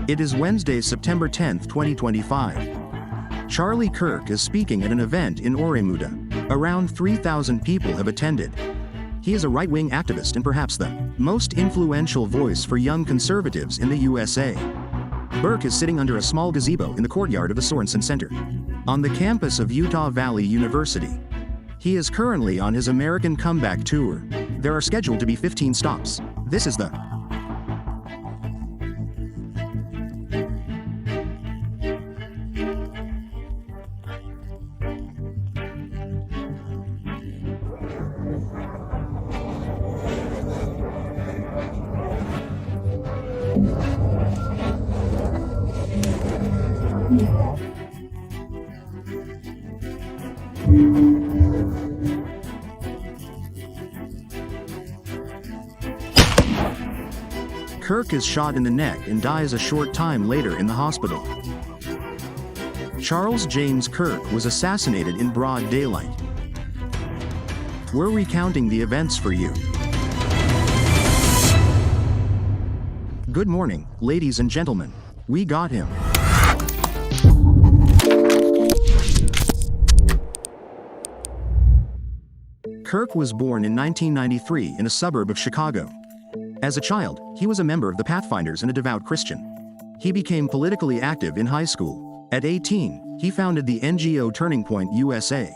It is Wednesday, September 10, 2025. Charlie Kirk is speaking at an event in Oremuda. Around 3,000 people have attended. He is a right-wing activist and perhaps the most influential voice for young conservatives in the USA. Kirk is sitting under a small gazebo in the courtyard of the Sorensen Center, on the campus of Utah Valley University. He is currently on his American comeback tour. There are scheduled to be 15 stops. This is the Kirk is shot in the neck and dies a short time later in the hospital. Charles James Kirk was assassinated in broad daylight. We're recounting the events for you. Good morning, ladies and gentlemen. We got him. Kirk was born in 1993 in a suburb of Chicago. As a child, he was a member of the Pathfinders and a devout Christian. He became politically active in high school. At 18, he founded the NGO Turning Point USA.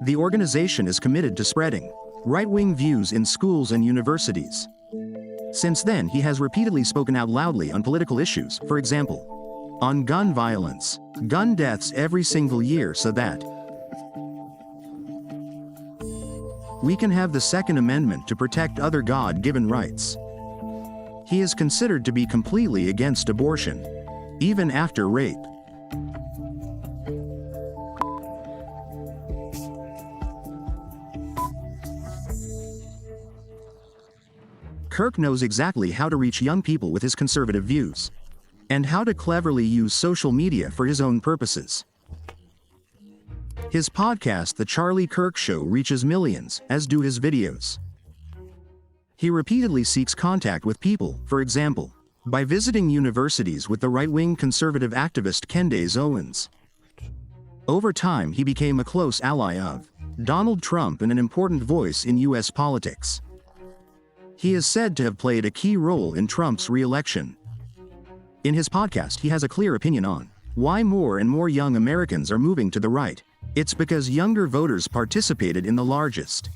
The organization is committed to spreading right-wing views in schools and universities. Since then, he has repeatedly spoken out loudly on political issues, for example, on gun violence, gun deaths every single year so that we can have the Second Amendment to protect other God-given rights. He is considered to be completely against abortion, even after rape. Kirk knows exactly how to reach young people with his conservative views, and how to cleverly use social media for his own purposes. His podcast, The Charlie Kirk Show, reaches millions, as do his videos. He repeatedly seeks contact with people, for example, by visiting universities with the right-wing conservative activist Candace Owens. Over time, he became a close ally of Donald Trump and an important voice in U.S. politics. He is said to have played a key role in Trump's re-election. In his podcast, he has a clear opinion on why more and more young Americans are moving to the right. It's because younger voters participated in the largest,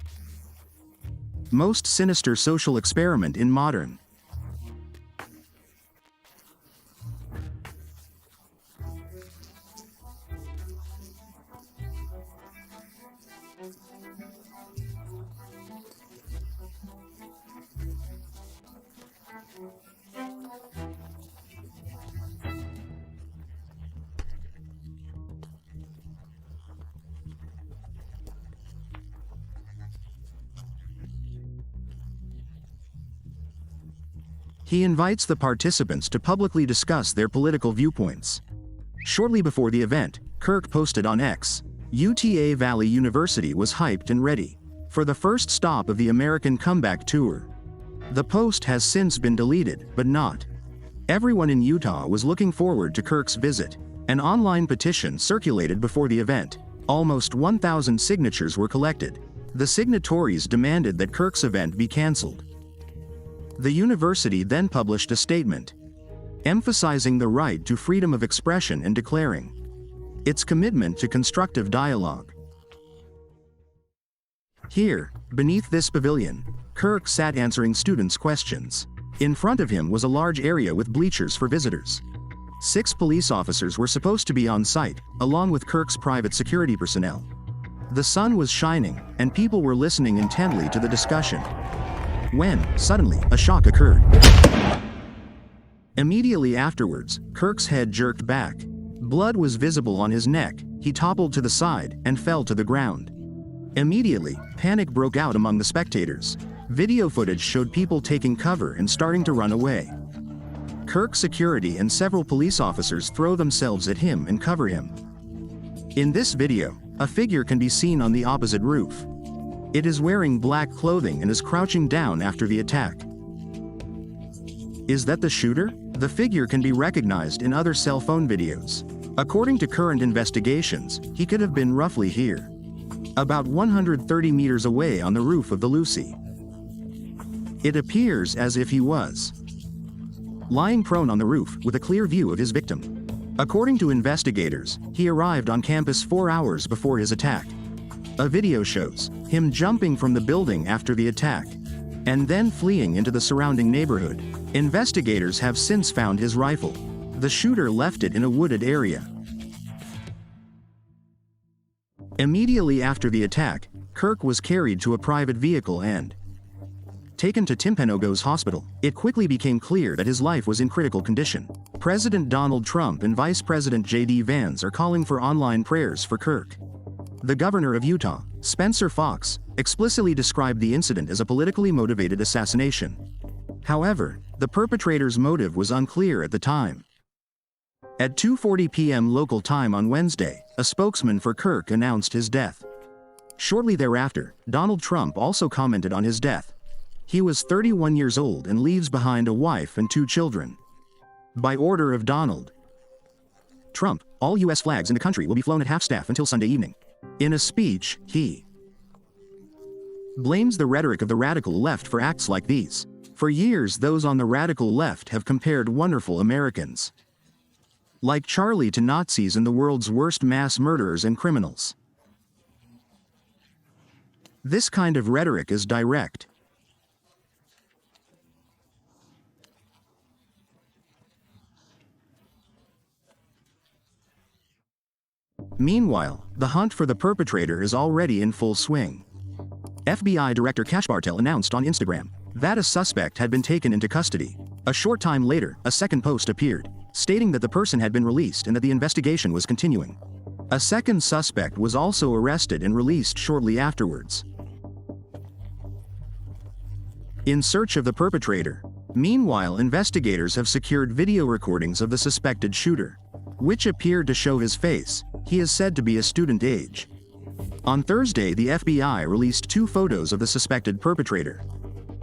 most sinister social experiment in modern He invites the participants to publicly discuss their political viewpoints. Shortly before the event, Kirk posted on X, "Utah Valley University was hyped and ready for the first stop of the American comeback tour." The post has since been deleted, but not everyone in Utah was looking forward to Kirk's visit. An online petition circulated before the event. Almost 1,000 signatures were collected. The signatories demanded that Kirk's event be canceled. The university then published a statement emphasizing the right to freedom of expression and declaring its commitment to constructive dialogue. Here, beneath this pavilion, Kirk sat answering students' questions. In front of him was a large area with bleachers for visitors. 6 police officers were supposed to be on site, along with Kirk's private security personnel. The sun was shining, and people were listening intently to the discussion, when, suddenly, a shock occurred. Immediately afterwards, Kirk's head jerked back. Blood was visible on his neck. He toppled to the side and fell to the ground. Immediately, panic broke out among the spectators. Video footage showed people taking cover and starting to run away. Kirk's security and several police officers throw themselves at him and cover him. In this video, a figure can be seen on the opposite roof. It is wearing black clothing and is crouching down after the attack. Is that the shooter? The figure can be recognized in other cell phone videos. According to current investigations, he could have been roughly here, about 130 meters away on the roof of the Lucy. It appears as if he was lying prone on the roof with a clear view of his victim. According to investigators, he arrived on campus 4 hours before his attack. A video shows him jumping from the building after the attack and then fleeing into the surrounding neighborhood. Investigators have since found his rifle. The shooter left it in a wooded area. Immediately after the attack, Kirk was carried to a private vehicle and taken to Timpanogos Hospital. It quickly became clear that his life was in critical condition. President Donald Trump and Vice President J.D. Vance are calling for online prayers for Kirk. The governor of Utah, Spencer Fox, explicitly described the incident as a politically motivated assassination. However, the perpetrator's motive was unclear at the time. At 2:40 p.m. local time on Wednesday, a spokesman for Kirk announced his death. Shortly thereafter, Donald Trump also commented on his death. He was 31 years old and leaves behind a wife and 2 children. By order of Donald Trump, all U.S. flags in the country will be flown at half-staff until Sunday evening. In a speech, he blames the rhetoric of the radical left for acts like these. For years, those on the radical left have compared wonderful Americans like Charlie to Nazis and the world's worst mass murderers and criminals. This kind of rhetoric is direct. Meanwhile, the hunt for the perpetrator is already in full swing. FBI Director Kash Bartel announced on Instagram that a suspect had been taken into custody. A short time later, a second post appeared, stating that the person had been released and that the investigation was continuing. A second suspect was also arrested and released shortly afterwards, in search of the perpetrator. Meanwhile, investigators have secured video recordings of the suspected shooter, which appeared to show his face. He is said to be a student age. On Thursday, the FBI released 2 photos of the suspected perpetrator.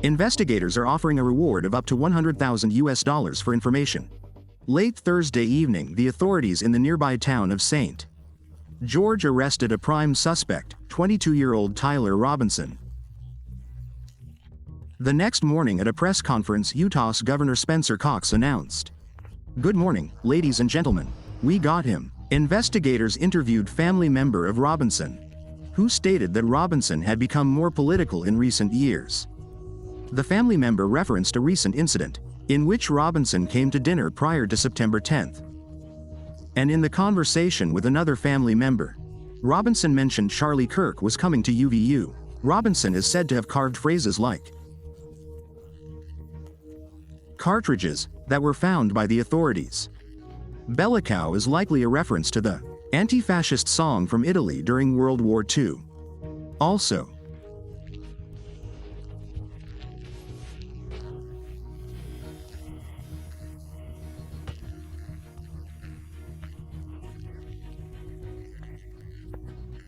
Investigators are offering a reward of up to $100,000 for information. Late Thursday evening, the authorities in the nearby town of St. George arrested a prime suspect, 22-year-old Tyler Robinson. The next morning at a press conference, Utah's Governor Spencer Cox announced, "Good morning, ladies and gentlemen. We got him." Investigators interviewed family member of Robinson, who stated that Robinson had become more political in recent years. The family member referenced a recent incident, in which Robinson came to dinner prior to September 10th. And in the conversation with another family member, Robinson mentioned Charlie Kirk was coming to UVU. Robinson is said to have carved phrases like cartridges that were found by the authorities. Bellicao is likely a reference to the anti-fascist song from Italy during World War II. Also,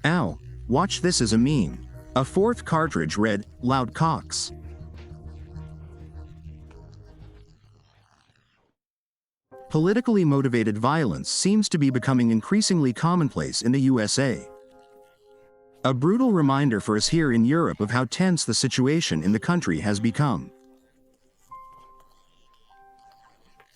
ow, watch this as a meme. A 4th cartridge read, "Loud Cocks." Politically motivated violence seems to be becoming increasingly commonplace in the USA. A brutal reminder for us here in Europe of how tense the situation in the country has become.